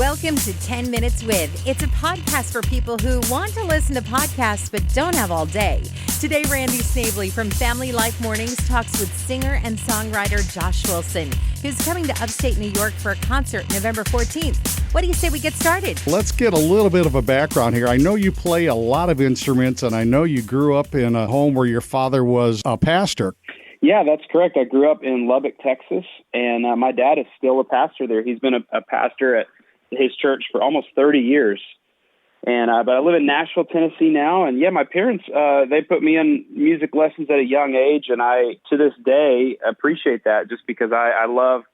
Welcome to 10 Minutes With. It's a podcast for people who want to listen to podcasts but don't have all day. Today, Randy Snavley from Family Life Mornings talks with singer and songwriter Josh Wilson, who's coming to upstate New York for a concert November 14th. What do you say we get started? Let's get a little bit of a background here. I know you play a lot of instruments, and I know you grew up in a home where your father was a pastor. Yeah, that's correct. I grew up in Lubbock, Texas, and my dad is still a pastor there. He's been a pastor at his church for almost 30 years. And but I live in Nashville, Tennessee now. And yeah, my parents, they put me in music lessons at a young age. And I, to this day, appreciate that just because I love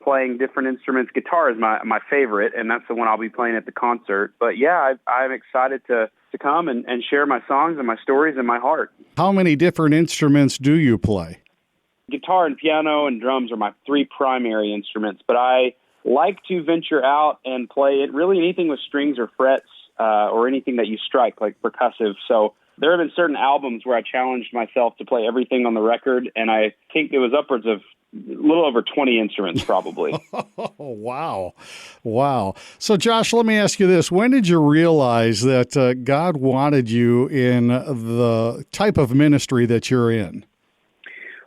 playing different instruments. Guitar is my favorite, and that's the one I'll be playing at the concert. But yeah, I'm excited to come and share my songs and my stories and my heart. How many different instruments do you play? Guitar and piano and drums are my three primary instruments, but I like to venture out and play it really anything with strings or frets or anything that you strike, like percussive. So there have been certain albums where I challenged myself to play everything on the record, and I think it was upwards of a little over 20 instruments probably. Wow. So, Josh, let me ask you this. When did you realize that God wanted you in the type of ministry that you're in?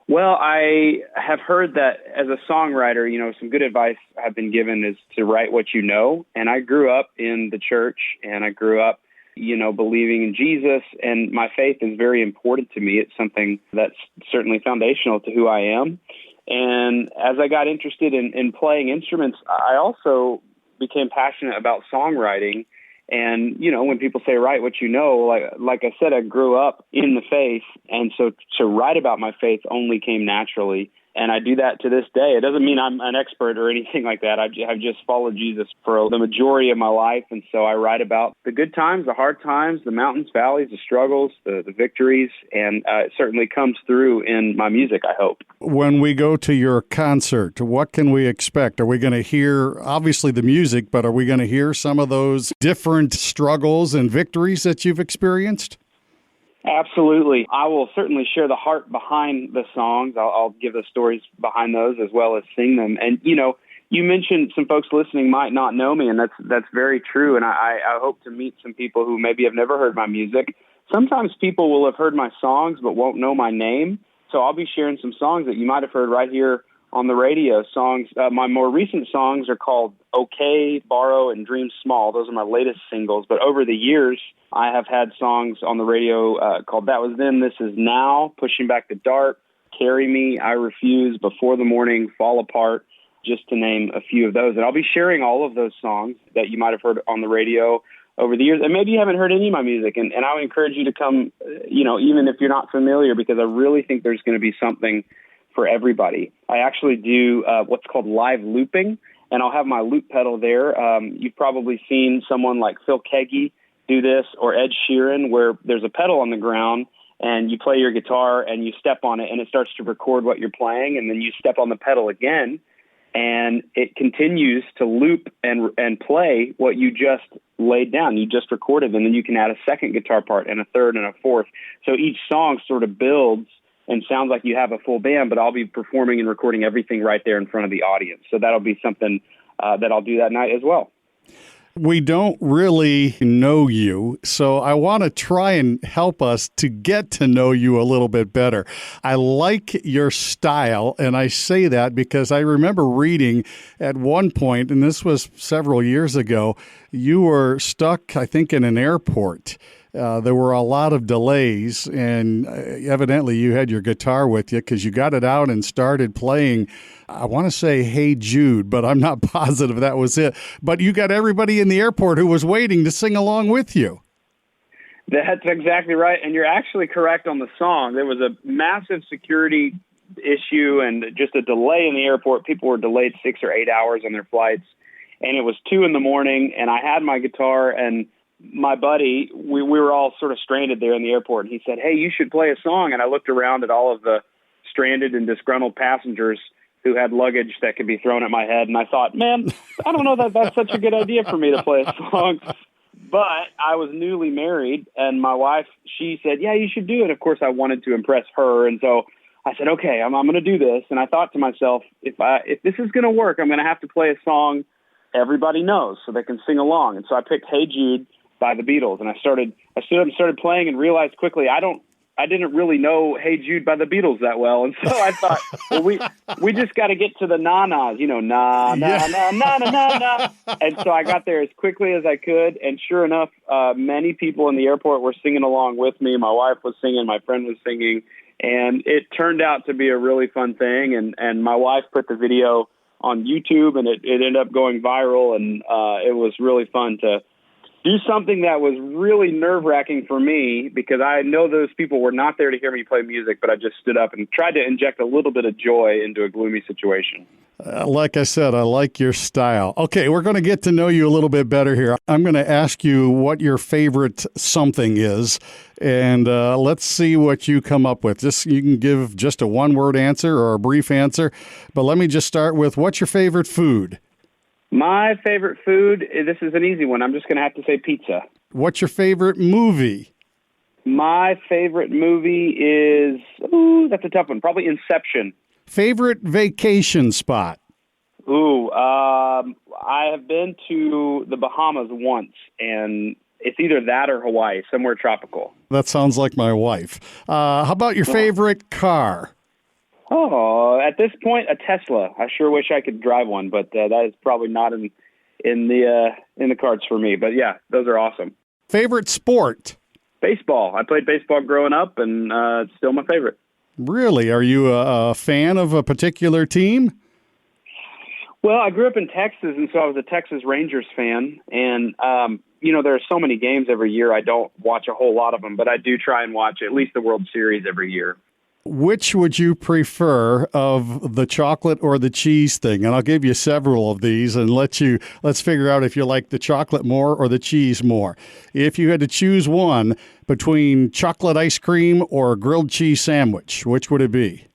Well, I have heard that as a songwriter, some good advice I've been given is to write what you know. And I grew up in the church, and I grew up, believing in Jesus, and my faith is very important to me. It's something that's certainly foundational to who I am. And as I got interested in playing instruments, I also became passionate about songwriting. And, when people say write what you know, like I said, I grew up in the faith. And so to write about my faith only came naturally. And I do that to this day. It doesn't mean I'm an expert or anything like that. I've just followed Jesus for the majority of my life. And so I write about the good times, the hard times, the mountains, valleys, the struggles, the victories. And it certainly comes through in my music, I hope. When we go to your concert, what can we expect? Are we going to hear, obviously, the music, but are we going to hear some of those different struggles and victories that you've experienced? Absolutely. I will certainly share the heart behind the songs. I'll give the stories behind those as well as sing them. And, you mentioned some folks listening might not know me, and that's very true. And I hope to meet some people who maybe have never heard my music. Sometimes people will have heard my songs but won't know my name. So I'll be sharing some songs that you might have heard right here on the radio. Songs. My more recent songs are called Okay, Borrow, and Dream Small. Those are my latest singles. But over the years, I have had songs on the radio called That Was Then, This Is Now, Pushing Back the Dark, Carry Me, I Refuse, Before the Morning, Fall Apart, just to name a few of those. And I'll be sharing all of those songs that you might have heard on the radio over the years. And maybe you haven't heard any of my music. And I would encourage you to come, even if you're not familiar, because I really think there's going to be something for everybody. I actually do what's called live looping, and I'll have my loop pedal there. You've probably seen someone like Phil Keggy do this, or Ed Sheeran, where there's a pedal on the ground and you play your guitar and you step on it and it starts to record what you're playing, and then you step on the pedal again and it continues to loop and play what you just laid down, you just recorded, and then you can add a second guitar part and a third and a fourth. So each song sort of builds and sounds like you have a full band, but I'll be performing and recording everything right there in front of the audience. So that'll be something that I'll do that night as well. We don't really know you, so I want to try and help us to get to know you a little bit better. I like your style, and I say that because I remember reading at one point, and this was several years ago, you were stuck, I think, in an airport. There were a lot of delays, and evidently you had your guitar with you because you got it out and started playing, I want to say Hey Jude, but I'm not positive that was it. But you got everybody in the airport who was waiting to sing along with you. That's exactly right, and you're actually correct on the song. There was a massive security issue and just a delay in the airport. People were delayed 6 or 8 hours on their flights, and it was 2 a.m, and I had my guitar, and my buddy, we were all sort of stranded there in the airport, and he said, hey, you should play a song. And I looked around at all of the stranded and disgruntled passengers who had luggage that could be thrown at my head, and I thought, man, I don't know that that's such a good idea for me to play a song. But I was newly married, and my wife, she said, yeah, you should do it. Of course, I wanted to impress her, and so I said, okay, I'm going to do this. And I thought to myself, if this is going to work, I'm going to have to play a song everybody knows so they can sing along. And so I picked Hey Jude by the Beatles, and I stood up and started playing and realized quickly I didn't really know Hey Jude by the Beatles that well. And so I thought, well, we just got to get to the na-nas, na, na, na, na, na, na, na. And so I got there as quickly as I could. And sure enough, many people in the airport were singing along with me. My wife was singing, my friend was singing, and it turned out to be a really fun thing. And my wife put the video on YouTube, and it ended up going viral. And it was really fun to do something that was really nerve-wracking for me, because I know those people were not there to hear me play music, but I just stood up and tried to inject a little bit of joy into a gloomy situation. Like I said, I like your style. Okay, we're going to get to know you a little bit better here. I'm going to ask you what your favorite something is, and let's see what you come up with. You can give just a one-word answer or a brief answer, but let me just start with, what's your favorite food? My favorite food, this is an easy one. I'm just going to have to say pizza. What's your favorite movie? My favorite movie is, that's a tough one. Probably Inception. Favorite vacation spot? I have been to the Bahamas once, and it's either that or Hawaii, somewhere tropical. That sounds like my wife. How about your favorite car? Oh, at this point, a Tesla. I sure wish I could drive one, but that is probably not in the cards for me. But yeah, those are awesome. Favorite sport? Baseball. I played baseball growing up, and it's still my favorite. Really? Are you a fan of a particular team? Well, I grew up in Texas, and so I was a Texas Rangers fan. And, there are so many games every year. I don't watch a whole lot of them, but I do try and watch at least the World Series every year. Which would you prefer, of the chocolate or the cheese thing? And I'll give you several of these and let's figure out if you like the chocolate more or the cheese more. If you had to choose one between chocolate ice cream or a grilled cheese sandwich, which would it be?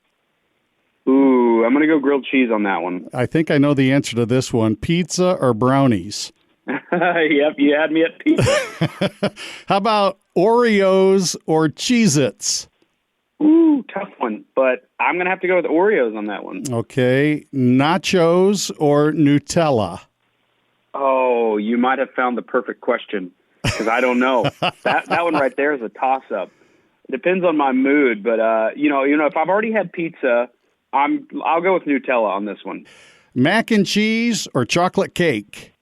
Ooh, I'm going to go grilled cheese on that one. I think I know the answer to this one. Pizza or brownies? Yep, you had me at pizza. How about Oreos or Cheez-Its? Ooh, tough one, but I'm going to have to go with Oreos on that one. Okay. Nachos or Nutella? Oh, you might have found the perfect question, because I don't know. that one right there is a toss-up. It depends on my mood, but, if I've already had pizza, I'll go with Nutella on this one. Mac and cheese or chocolate cake?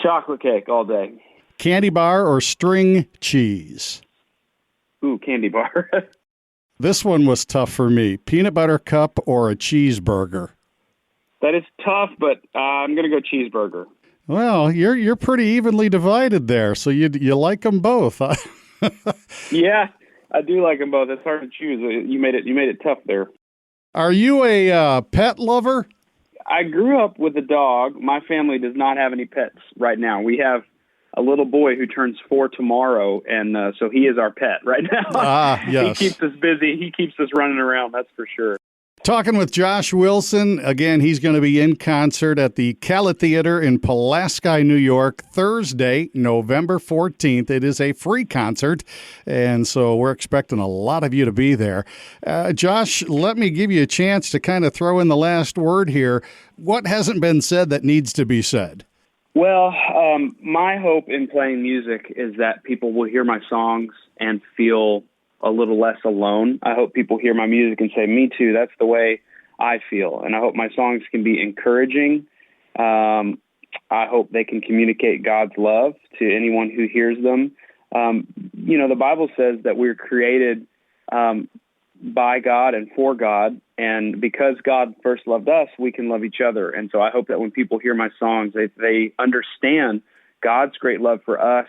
Chocolate cake all day. Candy bar or string cheese? Ooh, candy bar. This one was tough for me. Peanut butter cup or a cheeseburger? That is tough, but I'm going to go cheeseburger. Well, you're pretty evenly divided there, so you like them both. Yeah, I do like them both. It's hard to choose. You made it tough there. Are you a pet lover? I grew up with a dog. My family does not have any pets right now. We have a little boy who turns 4 tomorrow, and so he is our pet right now. Ah, yes. He keeps us busy. He keeps us running around, that's for sure. Talking with Josh Wilson. Again, he's going to be in concert at the Cala Theater in Pulaski, New York, Thursday, November 14th. It is a free concert, and so we're expecting a lot of you to be there. Josh, let me give you a chance to kind of throw in the last word here. What hasn't been said that needs to be said? Well, my hope in playing music is that people will hear my songs and feel a little less alone. I hope people hear my music and say, me too, that's the way I feel. And I hope my songs can be encouraging. I hope they can communicate God's love to anyone who hears them. The Bible says that we're created by God and for God. And because God first loved us, we can love each other. And so I hope that when people hear my songs, they understand God's great love for us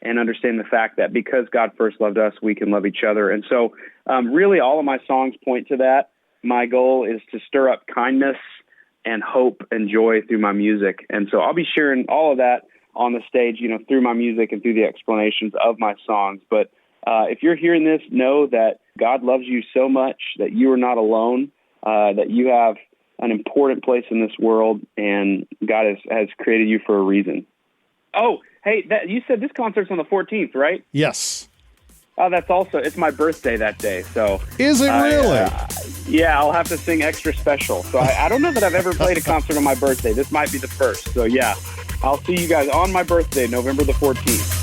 and understand the fact that because God first loved us, we can love each other. And so really all of my songs point to that. My goal is to stir up kindness and hope and joy through my music. And so I'll be sharing all of that on the stage, through my music and through the explanations of my songs. But if you're hearing this, know that God loves you so much that you are not alone, that you have an important place in this world, and God has created you for a reason. Oh, hey, you said this concert's on the 14th, right? Yes. Oh, it's my birthday that day. So is it really? Yeah, I'll have to sing extra special. So I don't know that I've ever played a concert on my birthday. This might be the first. So yeah, I'll see you guys on my birthday, November the 14th.